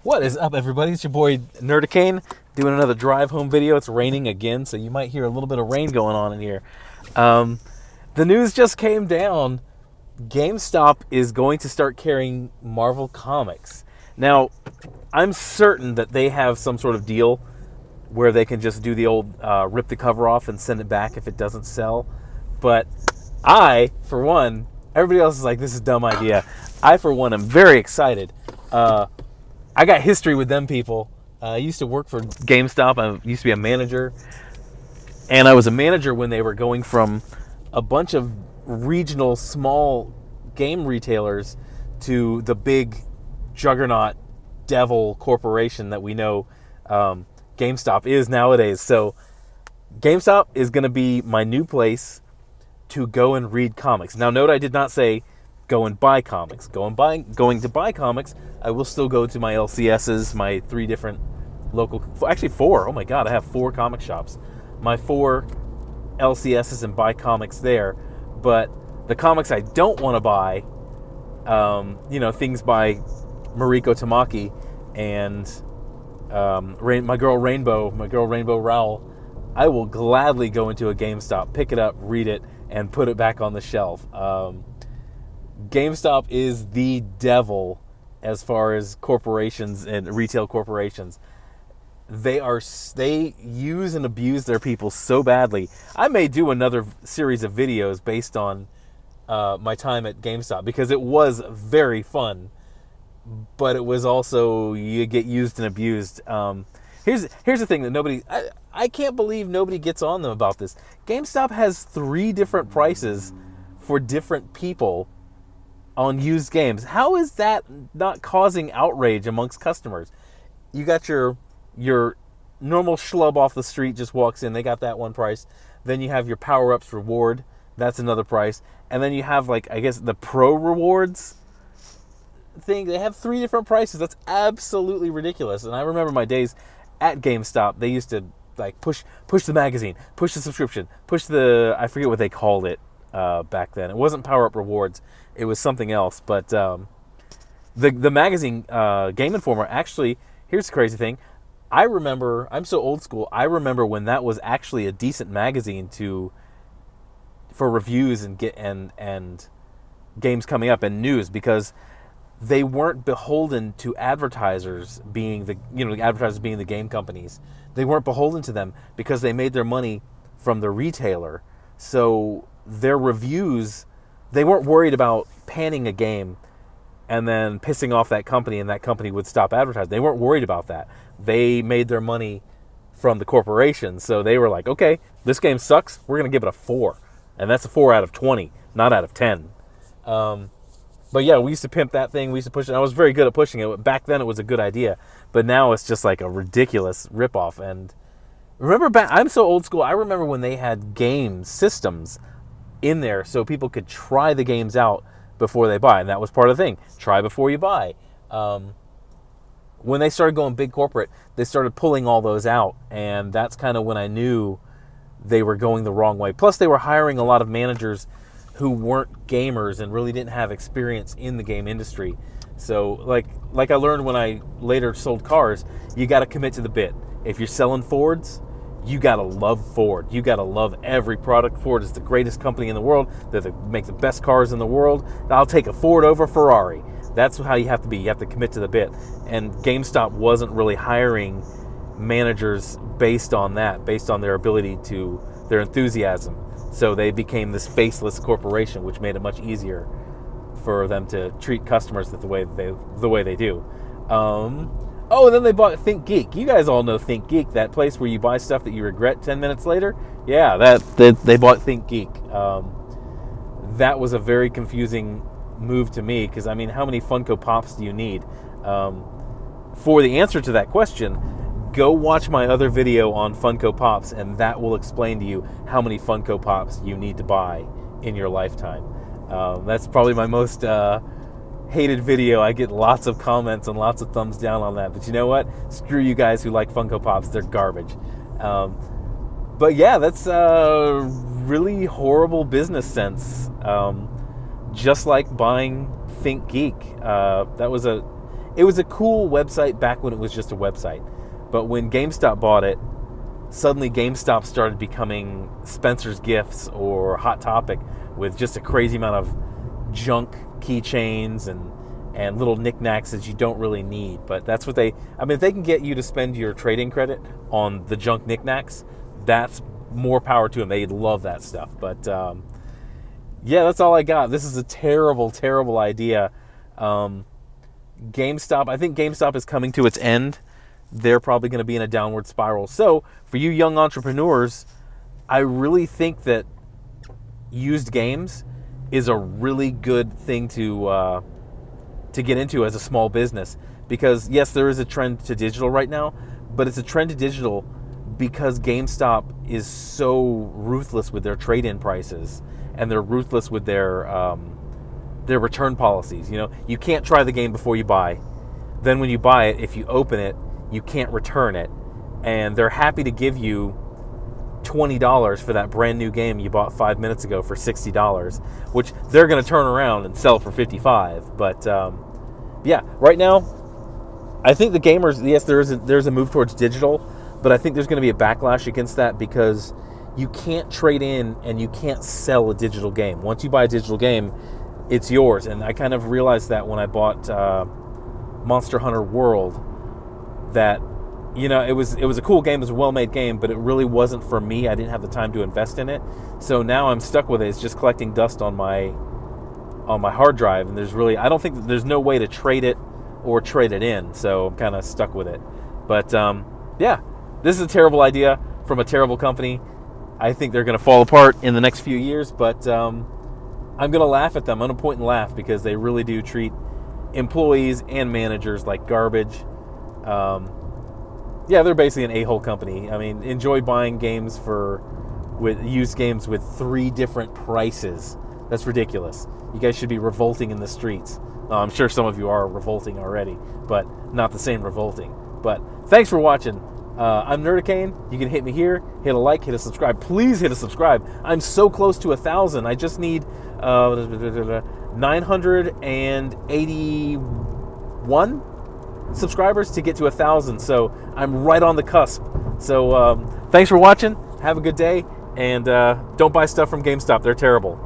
What is up, everybody? It's your boy Nerdicane doing another drive home video. It's raining again, so you might hear a little bit of rain going on in here. The news just came down. GameStop is going to start carrying Marvel comics. Now, I'm certain that they have some sort of deal where they can just do the old rip the cover off and send it back if it doesn't sell. But I, for one, everybody else is like, this is a dumb idea. I, for one, am very excited. I got history with them people. I used to work for GameStop. I used to be a manager. And I was a manager when they were going from a bunch of regional small game retailers to the big juggernaut devil corporation that we know GameStop is nowadays. So GameStop is going to be my new place to go and read comics. Now, note I did not say go and buy comics. Going to buy comics, I will still go to my LCSs, my 3 different local, actually 4. Oh my God, I have 4 comic shops. My 4 LCSs and buy comics there. But the comics I don't want to buy, things by Mariko Tamaki and my girl Rainbow Rowell, I will gladly go into a GameStop, pick it up, read it, and put it back on the shelf. GameStop is the devil as far as corporations and retail corporations. They use and abuse their people so badly. I may do another series of videos based on my time at GameStop because it was very fun, but it was also, you get used and abused. Here's the thing that I can't believe nobody gets on them about this. GameStop has 3 different prices for different people on used games. How is that not causing outrage amongst customers? You got your normal schlub off the street just walks in. They got that one price. Then you have your power-ups reward. That's another price. And then you have, the pro rewards thing. They have 3 different prices. That's absolutely ridiculous. And I remember my days at GameStop. They used to push the magazine, push the subscription, push the, I forget what they called it back then. It wasn't power-up rewards. It was something else. But the magazine, Game Informer, actually, here's the crazy thing. I remember, I'm so old school, I remember when that was actually a decent magazine for reviews and games coming up and news, because they weren't beholden to advertisers being the game companies. They weren't beholden to them because they made their money from the retailer. So their reviews, they weren't worried about panning a game and then pissing off that company and that company would stop advertising. They weren't worried about that. They made their money from the corporation. So they were like, okay, this game sucks. We're going to give it a 4. And that's a 4 out of 20, not out of 10. But yeah, we used to pimp that thing. We used to push it. I was very good at pushing it. Back then it was a good idea. But now it's just like a ridiculous ripoff. And remember back, I'm so old school. I remember when they had game systems in there so people could try the games out before they buy. And that was part of the thing. Try before you buy. When they started going big corporate, they started pulling all those out. And that's kind of when I knew they were going the wrong way. Plus, they were hiring a lot of managers who weren't gamers and really didn't have experience in the game industry. So, like I learned when I later sold cars, you got to commit to the bit. If you're selling Fords, you got to love Ford. You got to love every product. Ford is the greatest company in the world. They make the best cars in the world. I'll take a Ford over Ferrari. That's how you have to be. You have to commit to the bit. And GameStop wasn't really hiring managers based on that, based on their ability to, their enthusiasm. So they became this faceless corporation, which made it much easier for them to treat customers the way they do. And then they bought Think Geek. You guys all know Think Geek, that place where you buy stuff that you regret 10 minutes later. Yeah, they bought Think Geek. That was a very confusing move to me because, how many Funko Pops do you need? For the answer to that question, go watch my other video on Funko Pops, and that will explain to you how many Funko Pops you need to buy in your lifetime. That's probably my most hated video. I get lots of comments and lots of thumbs down on that. But you know what? Screw you guys who like Funko Pops. They're garbage. But yeah, that's a really horrible business sense. Just like buying Think Geek. it was a cool website back when it was just a website. But when GameStop bought it, suddenly GameStop started becoming Spencer's Gifts or Hot Topic with just a crazy amount of junk keychains and little knickknacks that you don't really need. But that's what if they can get you to spend your trade-in credit on the junk knickknacks, that's more power to them. They love that stuff. But yeah, that's all I got. This is a terrible, terrible idea. GameStop, I think GameStop is coming to its end. They're probably going to be in a downward spiral. So for you young entrepreneurs, I really think that used games is a really good thing to get into as a small business, because yes, there is a trend to digital right now, but it's a trend to digital because GameStop is so ruthless with their trade-in prices, and they're ruthless with their return policies. You know, you can't try the game before you buy. Then when you buy it, if you open it, you can't return it, and they're happy to give you $20 for that brand new game you bought 5 minutes ago for $60, which they're going to turn around and sell for $55. But yeah, right now, I think the gamers, yes, there's a move towards digital, but I think there's going to be a backlash against that because you can't trade in and you can't sell a digital game. Once you buy a digital game, it's yours. And I kind of realized that when I bought Monster Hunter World, that, you know, it was a cool game, it was a well-made game, but it really wasn't for me. I didn't have the time to invest in it. So now I'm stuck with it. It's just collecting dust on my hard drive, and there's no way to trade it or trade it in. So I'm kind of stuck with it. But yeah, this is a terrible idea from a terrible company. I think they're going to fall apart in the next few years, but I'm going to laugh at them. I'm going to point and laugh because they really do treat employees and managers like garbage. Yeah, they're basically an a-hole company. I mean, enjoy buying games with used games with 3 different prices. That's ridiculous. You guys should be revolting in the streets. I'm sure some of you are revolting already, but not the same revolting. But thanks for watching. I'm Nerdicane. You can hit me here, hit a like, hit a subscribe. Please hit a subscribe. I'm so close to 1,000. I just need 981 subscribers to get to 1,000. So I'm right on the cusp. So thanks for watching. Have a good day, and don't buy stuff from GameStop. They're terrible.